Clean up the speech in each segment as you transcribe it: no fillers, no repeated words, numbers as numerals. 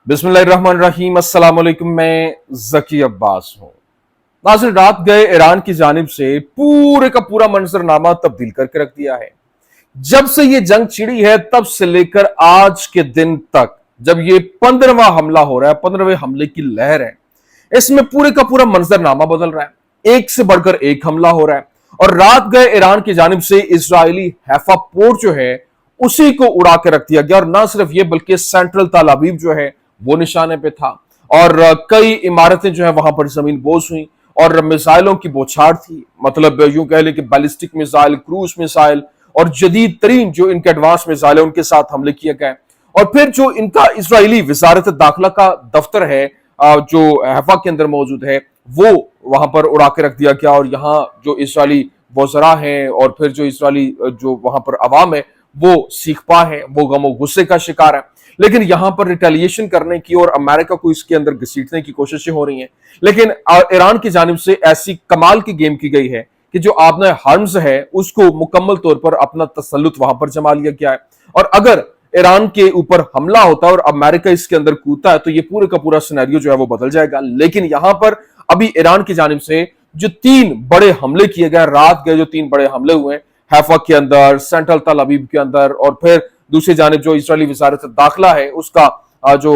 बिस्मिल्लाहिर्रहमानिर्रहीम। अस्सलाम वालेकुम। मैं जकी अब्बास हूँ। नाज़रीन, रात गए ईरान की जानिब से पूरे का पूरा मंजरनामा तब्दील करके रख दिया है। जब से ये जंग छिड़ी है तब से लेकर आज के दिन तक, जब ये 15वां हमला हो रहा है, 15वें हमले की लहर है, इसमें पूरे का पूरा मंजरनामा बदल रहा है। एक से बढ़कर एक हमला हो रहा है। और रात गए ईरान की जानिब से इजरायली हैफा पोर्ट जो है उसी को उड़ा के रख दिया गया। और ना सिर्फ ये बल्कि सेंट्रल तल अवीव जो है वो निशाने पे था। और कई इमारतें जो है वहां पर जमीन बोझ हुई और मिसाइलों की बौछार थी। मतलब यूं कह ले कि बैलिस्टिक मिसाइल, क्रूज मिसाइल और जदीद तरीन जो इनके एडवांस मिसाइल है उनके साथ हमले किए गए। और फिर जो इनका इजरायली वजारत दाखिला का दफ्तर है जो हैफा के अंदर मौजूद है, वो वहां पर उड़ा के रख दिया गया। और यहाँ जो इजरायली वज़रा हैं और फिर जो इजरायली जो वहां पर अवाम है वो सीखपा है, वो गमो गुस्से का शिकार है। लेकिन यहां पर रिटेलिएशन करने की और अमेरिका को इसके अंदर घसीटने की कोशिशें हो रही हैं। लेकिन ईरान की जानिब से ऐसी कमाल की गेम की गई है कि जो आपने हर्म्स है उसको मुकम्मल तौर पर अपना तसल्लुत वहां पर जमा लिया गया है। और अगर ईरान के ऊपर हमला होता है और अमेरिका इसके अंदर कूदता है तो ये पूरे का पूरा सिनेरियो जो है वो बदल जाएगा। लेकिन यहां पर अभी ईरान की जानिब से जो 3 बड़े हमले किए गए, रात गए जो 3 बड़े हमले हुए, हैफा के अंदर, सेंट्रल तल अवीव के अंदर और फिर दूसरी जानिब जो इजरायली वजारत दाखिला है उसका जो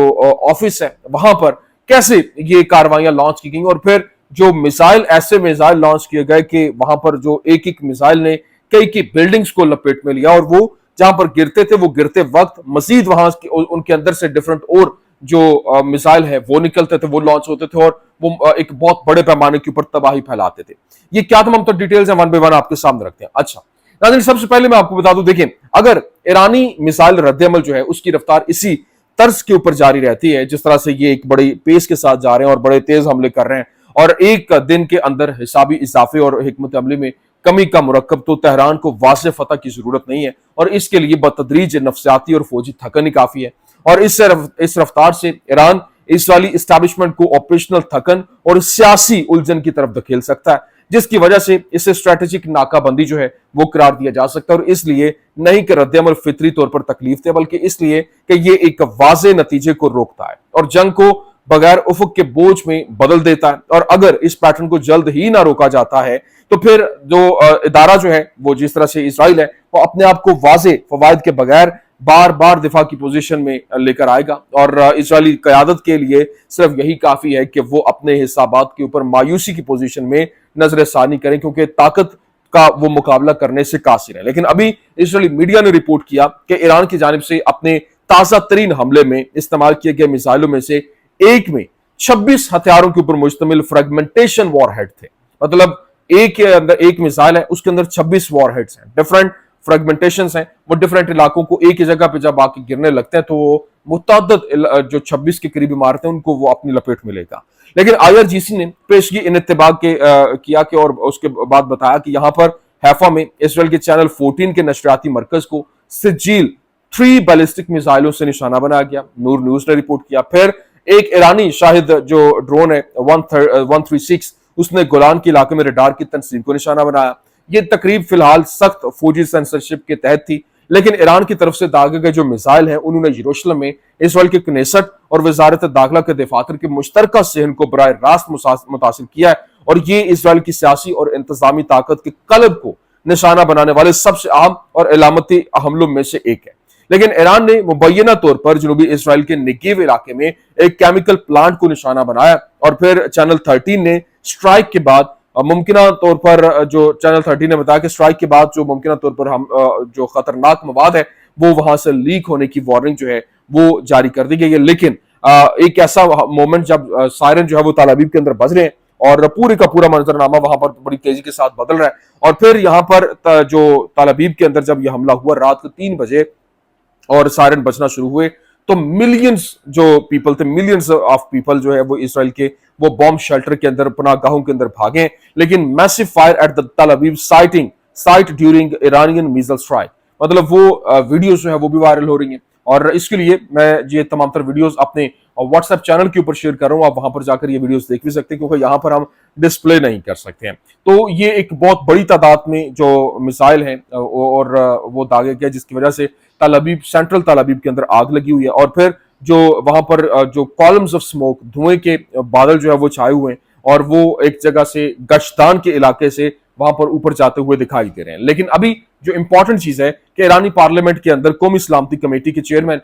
ऑफिस है वहां पर कैसे ये कार्रवाइयां लॉन्च की गई। और फिर जो मिसाइल, ऐसे मिसाइल लॉन्च किए गए कि वहां पर जो एक एक मिसाइल ने कई की बिल्डिंग्स को लपेट में लिया। और वो जहां पर गिरते थे वो गिरते वक्त मजीद वहां उनके अंदर से डिफरेंट और जो मिसाइल है वो निकलते थे, वो लॉन्च होते थे और वो एक बहुत बड़े पैमाने के ऊपर तबाही फैलाते थे। ये क्या तमाम तो डिटेल्स हैं, वन बाय वन आपके सामने रखते हैं। अच्छा नाज़रीन, सबसे पहले मैं आपको बता दूं, देखिए अगर ईरानी मिसाइल रद्द-ए-अमल जो है उसकी रफ्तार इसी तर्ज के ऊपर जारी रहती है, जिस तरह से ये एक बड़ी पेस के साथ जा रहे हैं और बड़े तेज हमले कर रहे हैं और एक दिन के अंदर हिसाबी इजाफे और हिकमत अमली में कमी का मुरक्कब, तो तेहरान को वाज़ेह फतह की जरूरत नहीं है और इसके लिए बतदरीज नफ्सियाती और फौजी थकन ही काफी है। और इस रफ्तार से ईरान इस्राएली इस्टेब्लिशमेंट को ऑपरेशनल थकन और सियासी उलझन की तरफ धकेल सकता है, जिसकी वजह से इसे स्ट्रेटेजिक नाकाबंदी जो है वो करार दिया जा सकता है। और इसलिए नहीं कि रद्द-ए-अमल फितरी तौर पर तकलीफ थे, बल्कि इसलिए कि ये एक वाज़े नतीजे को रोकता है और जंग को बगैर उफक के बोझ में बदल देता है। और अगर इस पैटर्न को जल्द ही ना रोका जाता है तो फिर जो इदारा जो है वो जिस तरह से इजराइल है वो अपने आप को वाज़े फवायद के बगैर बार बार दिफा की पोजीशन में लेकर आएगा। और इजरायली क़यादत के लिए सिर्फ यही काफी है कि वो अपने हिसाबात के ऊपर मायूसी की पोजीशन में नजर सानी करें, क्योंकि ताकत का वो मुकाबला करने से कासिर है। लेकिन अभी इजरायली मीडिया ने रिपोर्ट किया कि ईरान की जानिब से अपने ताजा तरीन हमले में इस्तेमाल किए गए मिसाइलों में से एक में 26 हथियारों के ऊपर मुश्तमिल फ्रेगमेंटेशन वॉरहेड थे। मतलब एक के अंदर एक मिसाइल है, उसके अंदर 26 वॉरहेड्स हैं, डिफरेंट फ्रेगमेंटेशंस हैं। वो डिफरेंट इलाकों को एक ही जगह पे जब आके गिरने लगते हैं तो वो मुतअद्दिद जो 26 के करीब इमारतें उनको वो अपनी लपेट में लेगा। लेकिन IRGC ने पेशगी इन इत्तेफाक के किया कि और उसके बाद बताया कि यहां पर हैफा में इसराइल के चैनल 14 के नशरियाती मरकज को सिजील 3 बैलिस्टिक मिसाइलों से निशाना बनाया गया, नूर न्यूज ने रिपोर्ट किया। फिर एक ईरानी शाहिद जो ड्रोन है 136, उसने गोलान के इलाके में रडार की तनसीब को निशाना बनाया। ये तकरीब फिलहाल सख्त फौजी सेंसरशिप के तहत थी, लेकिन ईरान की तरफ से दागे गए जो मिसाइल हैं उन्होंने यरूशलेम में इसराइल के कनेसत और वजारत दाखिला के दफातर के मुश्तरका सहन को बराह रास्त मुतासिर किया है। और ये इसराइल की सियासी और इंतजामी ताकत के कलब को निशाना बनाने वाले सबसे अहम और इलामती हमलों में से एक है। लेकिन ईरान ने मुबैना तौर पर जनूबी इसराइल के निगेव इलाके में एक केमिकल प्लांट को निशाना बनाया। और फिर चैनल 13 ने स्ट्राइक के बाद मुमकिना तौर पर जो चैनल 13 ने बताया कि स्ट्राइक के बाद जो मुमकिना तौर पर हम जो खतरनाक मवाद है वो वहां से लीक होने की वार्निंग जो है वो जारी कर दी गई है। लेकिन एक ऐसा मोमेंट जब सायरन जो है वो तल अवीव के अंदर बज रहे हैं और पूरे का पूरा मंजरनामा वहां पर बड़ी तेजी के साथ बदल रहा है। और फिर यहाँ पर जो तल अवीव के अंदर जब यह हमला हुआ रात को 3 बजे और सायरन बजना शुरू हुए तो मिलियंस जो पीपल थे, मिलियंस ऑफ पीपल जो है वो इसराइल के वो बॉम्ब शेल्टर के अंदर, पनाहगाहों के अंदर भागे। लेकिन मैसिव फायर एट द तल Aviv site during Iranian missile strike, मतलब वो वीडियोस जो है वो भी वायरल हो रही हैं। और इसके लिए मैं ये तमाम तर वीडियोस अपने व्हाट्सएप चैनल के ऊपर शेयर कर रहा हूँ, आप वहां पर जाकर ये वीडियोस देख भी सकते हैं, क्योंकि यहाँ पर हम डिस्प्ले नहीं कर सकते हैं। तो ये एक बहुत बड़ी तादाद में जो मिसाइल हैं और वो दागे गए, जिसकी वजह से तल अवीव, सेंट्रल तल अवीव के अंदर आग लगी हुई है। और फिर जो वहां पर जो कॉलम्स ऑफ स्मोक, धुएं के बादल जो है वो छाए हुए हैं, और वो एक जगह से गश्तान के इलाके से वहां पर ऊपर जाते हुए दिखाई दे रहे हैं। लेकिन अभी जो इंपॉर्टेंट चीज है कि ईरानी पार्लियामेंट के अंदर कौमी सलामती कमेटी के चेयरमैन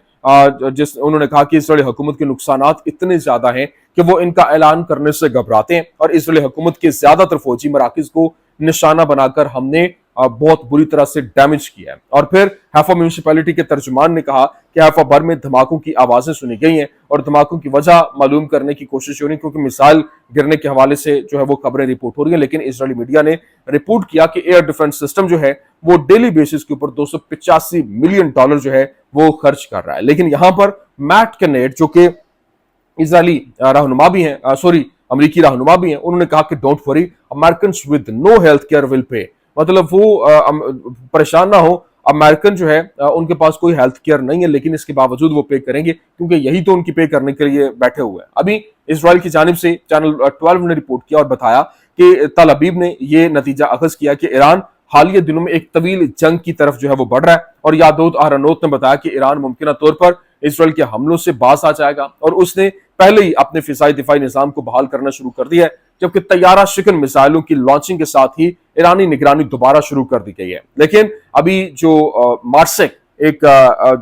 जिस उन्होंने कहा कि इसराइली हुकूमत के नुकसानात इतने ज्यादा हैं कि वो इनका ऐलान करने से घबराते हैं, और इसराइली हुकूमत के ज्यादातर फौजी मराकज को निशाना बनाकर हमने बहुत बुरी तरह से डैमेज किया है। और फिर हैफा म्यूनिसिपैलिटी के तर्जुमान ने कहा कि हैफा भर में धमाकों की आवाजें सुनी गई हैं, और धमाकों की वजह मालूम करने की कोशिश हो रही है, क्योंकि मिसाइल गिरने के हवाले से जो है वो खबरें रिपोर्ट हो रही है। लेकिन इजरायली मीडिया ने रिपोर्ट किया कि एयर डिफेंस सिस्टम जो है वो डेली बेसिस के ऊपर $285 मिलियन जो है वो खर्च कर रहा है। लेकिन यहां पर मैट कैनेट, जो कि इजरायली रहनुमा भी हैं, सॉरी अमेरिकी रहनुमा भी हैं, उन्होंने कहा कि don't worry, American with no health care will pay. मतलब वो परेशान ना हो, अमेरिकन जो है उनके पास कोई हेल्थ केयर नहीं है, लेकिन इसके बावजूद वो पे करेंगे, क्योंकि यही तो उनकी पे करने के लिए बैठे हुए हैं। अभी इजराइल की जानिब से चैनल 12 ने रिपोर्ट किया और बताया कि तल अबीब ने ये नतीजा अखज किया कि ईरान हालिया दिनों में एक तवील जंग की तरफ जो है वो बढ़ रहा है, और यादोत आहरानोत ने बताया कि ईरान मुमकिन तौर पर इसराइल के हमलों से बाज आ जाएगा, और उसने पहले ही अपने फिजाई दिफाई निजाम को बहाल करना शुरू कर दिया है, जबकि तैयारा शिकन मिसाइलों की लॉन्चिंग के साथ ही ईरानी निगरानी दोबारा शुरू कर दी गई है। लेकिन अभी जो मार्सेक एक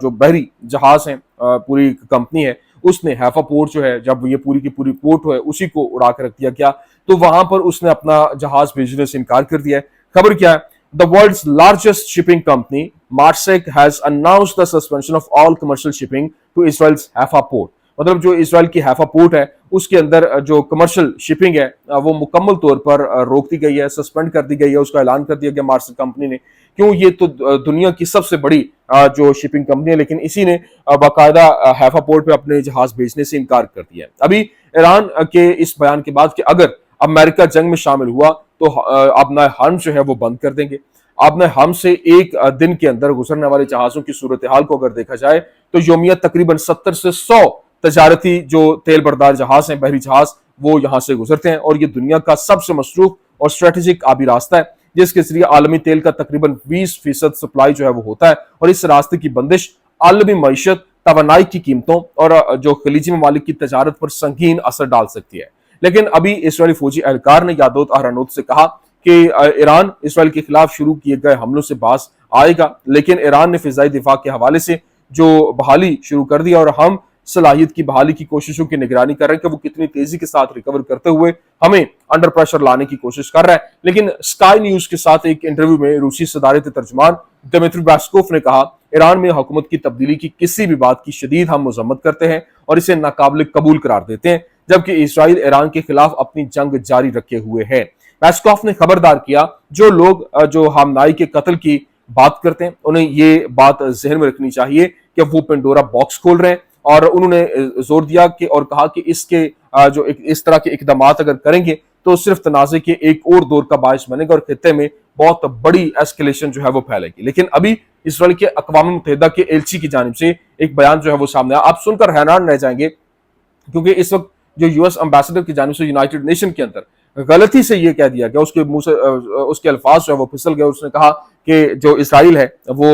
जो बहरी जहाज है, पूरी कंपनी है, उसने हैफा पोर्ट जो है, जब ये पूरी की पूरी पोर्ट है उसी को उड़ा कर रख दिया गया, तो वहां पर उसने अपना जहाज भेजने से इनकार कर दिया है। खबर क्या है? The world's largest shipping company, Maersk, has announced the suspension of all commercial shipping to Israel's Haifa port. मतलब जो इसराइल की हैफा पोर्ट है उसके अंदर जो कमर्शियल शिपिंग है वो मुकम्मल तौर पर रोक दी गई है, सस्पेंड कर दी गई है। उसका ऐलान कर दिया गया मार्सेक कंपनी ने। क्यों? ये तो दुनिया की सबसे बड़ी जो शिपिंग कंपनी है, लेकिन इसी ने बाकायदा हैफा पोर्ट पे अपने जहाज भेजने से इनकार कर दिया है। अभी ईरान के इस बयान के बाद कि अगर अमेरिका जंग में शामिल हुआ तो अपना हम जो है वो बंद कर देंगे। आपने हमसे एक दिन के अंदर गुजरने वाले जहाजों की सूरत हाल को अगर देखा जाए तो योमिया तकरीबन 70 से 100 तजारती जो तेल बरदार जहाज हैं, बहरी जहाज, वो यहां से गुजरते हैं, और ये दुनिया का सबसे मसरूफ और स्ट्रेटेजिक आबी रास्ता है, जिसके जरिए आलमी तेल का तकरीबन 20% सप्लाई जो है वो होता है। और इस रास्ते की बंदिश आलमी मईशत, तवानाई की कीमतों और जो खलीजी ममालिक की तजारत पर संगीन असर डाल सकती है। लेकिन अभी इसराइली फौजी एहलकार ने यादोत आहरानोत से कहा कि ईरान इसराइल के खिलाफ शुरू किए गए हमलों से बाज आएगा, लेकिन ईरान ने फिजाई दिफा के हवाले से जो बहाली शुरू कर दी, और हम सलाहियत की बहाली की कोशिशों की निगरानी कर रहे हैं कि वो कितनी तेजी के साथ रिकवर करते हुए हमें अंडर प्रेशर लाने की कोशिश कर रहा है। लेकिन स्काई न्यूज के साथ एक इंटरव्यू में रूसी सदारत तर्जुमान दिमित्री पेस्कोव ने कहा, ईरान में हुकूमत की तब्दीली की किसी भी बात की शदीद हम मजम्मत करते हैं और इसे नाकाबिल कबूल करार देते हैं, जबकि इसराइल ईरान के खिलाफ अपनी जंग जारी रखे हुए है। पेस्कोव ने खबरदार किया, जो लोग जो हमनाई के कत्ल की बात करते हैं उन्हें ये बात जहन में रखनी चाहिए कि वो पेंडोरा बॉक्स खोल रहे हैं, और उन्होंने जोर दिया कि और कहा कि इसके जो इस तरह के इकदाम अगर करेंगे तो सिर्फ तनाज़े के एक और दौर का बायस बनेगा और खित्ते में बहुत बड़ी एस्केलेशन जो है वो फैलेगी। लेकिन अभी इसराइल के अक़वाम मुत्तहिदा के एलची की जानिब से एक बयान जो है वो सामने आया। आप सुनकर हैरान रह जाएंगे, क्योंकि इस वक्त जो यूएस एम्बेसडर की जानिब से यूनाइटेड नेशन के अंदर गलती से ये कह दिया गया, उसके मुंह से उसके अल्फाज जो है वो फिसल गए। उसने कहा कि जो इसराइल है वो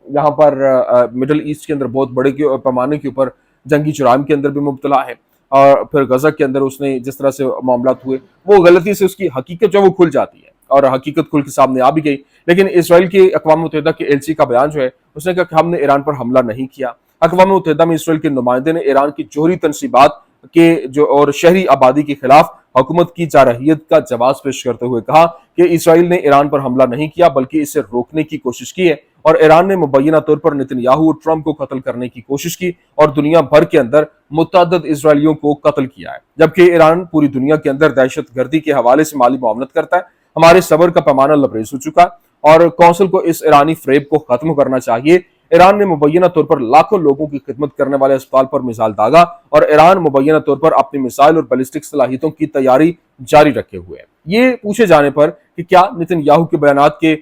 यहाँ पर मिडल ईस्ट के अंदर बहुत बड़े पैमाने के ऊपर जंगी जुराइम के अंदर भी मुब्तला है, और फिर गजा के अंदर उसने जिस तरह से मामला हुए वो गलती से उसकी हकीकत जो वो खुल जाती है, और हकीकत खुल के सामने आ भी गई। लेकिन इसराइल के अक़वाम मुत्तहिदा के एलची का बयान जो है उसने कहा कि हमने ईरान पर हमला नहीं किया। अक़वाम मुत्तहिदा में इसराइल के नुमाइंदे ने ईरान की जोहरी तनसीबात के जो और शहरी आबादी के खिलाफ हुकूमत की जारहियत का जवाब पेश करते हुए कहा कि इसराइल ने ईरान पर हमला नहीं किया बल्कि इसे रोकने की कोशिश की है, और ईरान ने मुबैना तौर पर नेतन्याहू और ट्रंप को कत्ल करने की कोशिश की और दुनिया भर के अंदर मुतअद्दिद इजरायलियों को कत्ल किया है, जबकि ईरान पूरी दुनिया के अंदर दहशत गर्दी के हवाले से माली मुआवनत करता है। हमारे सब्र का पैमाना लबरेज हो चुका है और कौंसिल को इस ईरानी फ्रेब को खत्म करना चाहिए। ईरान ने मुबैना तौर पर लाखों लोगों की खिदमत करने वाले अस्पताल पर मिसाइल दागा, और ईरान मुबैना तौर पर अपनी मिसाइल और बैलिस्टिक सलाहियतों की तैयारी जारी रखे हुए है। ये पूछे जाने पर कि क्या नेतन्याहू के बयानात के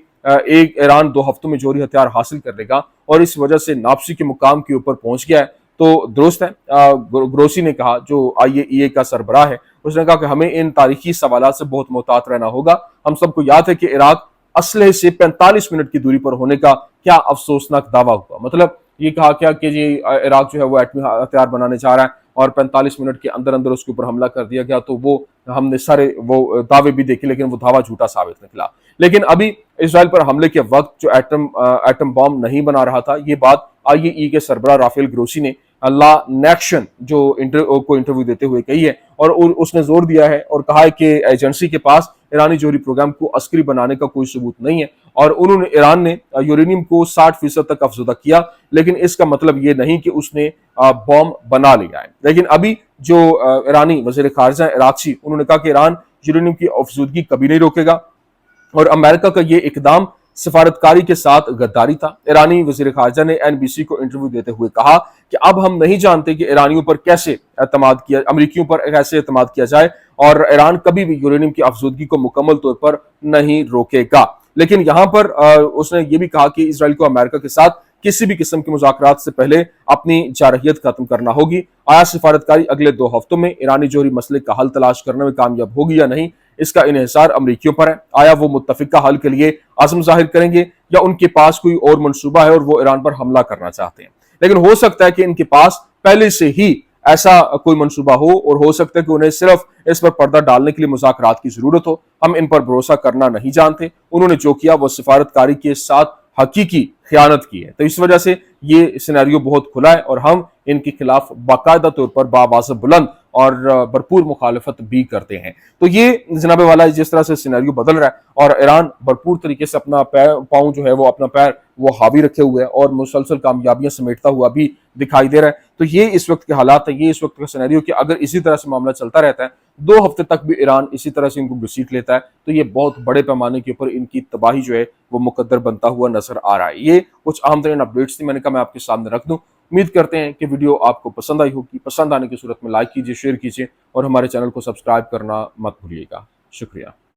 एक ईरान 2 हफ्तों में जोहरी हथियार हासिल कर लेगा और इस वजह से नापसी के मुकाम के ऊपर पहुंच गया है, तो दुरुस्त है। ग्रोसी ने कहा, जो IAEA का सरबराह है, उसने कहा कि हमें इन तारीखी सवालात से बहुत मोहतात रहना होगा। हम सबको याद है कि इराक असलहे से 45 मिनट की दूरी पर होने का क्या अफसोसनाक दावा हुआ। मतलब یہ کہا کیا کہ جی عراق جو ہے وہ ایٹمی ہتھیار بنانے جا رہا ہے اور 45 منٹ کے اندر اندر اس کے اوپر حملہ کر دیا گیا، تو وہ ہم نے سارے وہ دعوے بھی دیکھے لیکن وہ دعویٰ جھوٹا ثابت نکلا۔ لیکن ابھی اسرائیل پر حملے کے وقت جو ایٹم بام نہیں بنا رہا تھا، یہ بات آئی اے ای کے سربراہ رافیل گروسی نے لا نیکشن کو انٹرویو دیتے ہوئے کہی ہے، اور اس نے زور دیا ہے اور کہا ہے کہ ایجنسی کے پاس ایرانی جوہری پروگرام کو عسکری بنانے کا کوئی ثبوت نہیں ہے، اور ایران نے یورینیم کو 60% تک افزودہ کیا، لیکن اس کا مطلب یہ نہیں کہ اس نے بام بنا لیا ہے۔ لیکن ابھی جو ایرانی وزیر خارجہ عراقچی، انہوں نے کہا کہ ایران یورینیم کی افزودگی کبھی نہیں روکے گا، اور امریکہ کا یہ اقدام سفارتکاری کے ساتھ غداری تھا۔ ایرانی وزیر خارجہ نے این بی سی کو انٹرویو دیتے ہوئے کہا کہ اب ہم نہیں جانتے کہ ایرانیوں پر کیسے امریکیوں پر کیسے اعتماد کیا جائے، اور ایران کبھی بھی یورینیم کی افزودگی کو مکمل طور پر نہیں روکے گا۔ لیکن یہاں پر اس نے یہ بھی کہا کہ اسرائیل کو امریکہ کے ساتھ کسی بھی قسم کے مذاکرات سے پہلے اپنی جارحیت ختم کرنا ہوگی۔ آیا سفارتکاری اگلے 2 ہفتوں میں ایرانی جوہری مسئلے کا حل تلاش کرنے میں کامیاب ہوگی یا نہیں، اس کا انحصار امریکیوں پر ہے۔ آیا وہ متفقہ حل کے لیے عزم ظاہر کریں گے یا ان کے پاس کوئی اور منصوبہ ہے اور وہ ایران پر حملہ کرنا چاہتے ہیں؟ لیکن ہو سکتا ہے کہ ان کے پاس پہلے سے ہی ایسا کوئی منصوبہ ہو، اور ہو سکتا ہے کہ انہیں صرف اس پر پردہ ڈالنے کے لیے مذاکرات کی ضرورت ہو۔ ہم ان پر بھروسہ کرنا نہیں جانتے، انہوں نے جو کیا وہ سفارتکاری کے ساتھ حقیقی خیانت کی ہے، تو اس وجہ سے یہ سینیریو بہت کھلا ہے اور ہم ان کے خلاف باقاعدہ طور پر بآواز بلند اور بھرپور مخالفت بھی کرتے ہیں۔ تو یہ جناب والا جس طرح سے سینیریو بدل رہا ہے اور ایران بھرپور طریقے سے اپنا پاؤں جو ہے وہ اپنا پیر وہ حاوی رکھے ہوئے ہے اور مسلسل کامیابیاں سمیٹتا ہوا بھی دکھائی دے رہا ہے، تو یہ اس وقت کے حالات ہیں، یہ اس وقت کا سینیریو کہ اگر اسی طرح سے معاملہ چلتا رہتا ہے 2 ہفتے تک بھی ایران اسی طرح سے ان کو گھسیٹ لیتا ہے، تو یہ بہت بڑے پیمانے کے اوپر ان کی تباہی جو ہے وہ مقدر بنتا ہوا نظر آ رہا ہے۔ یہ کچھ اہم ترین اپڈیٹس تھی، میں نے کہا میں آپ کے سامنے رکھ دوں۔ امید کرتے ہیں کہ ویڈیو آپ کو پسند آئی ہوگی، پسند آنے کی صورت میں لائک کیجیے، شیئر کیجیے اور ہمارے چینل کو سبسکرائب کرنا مت بھولیے گا۔ شکریہ۔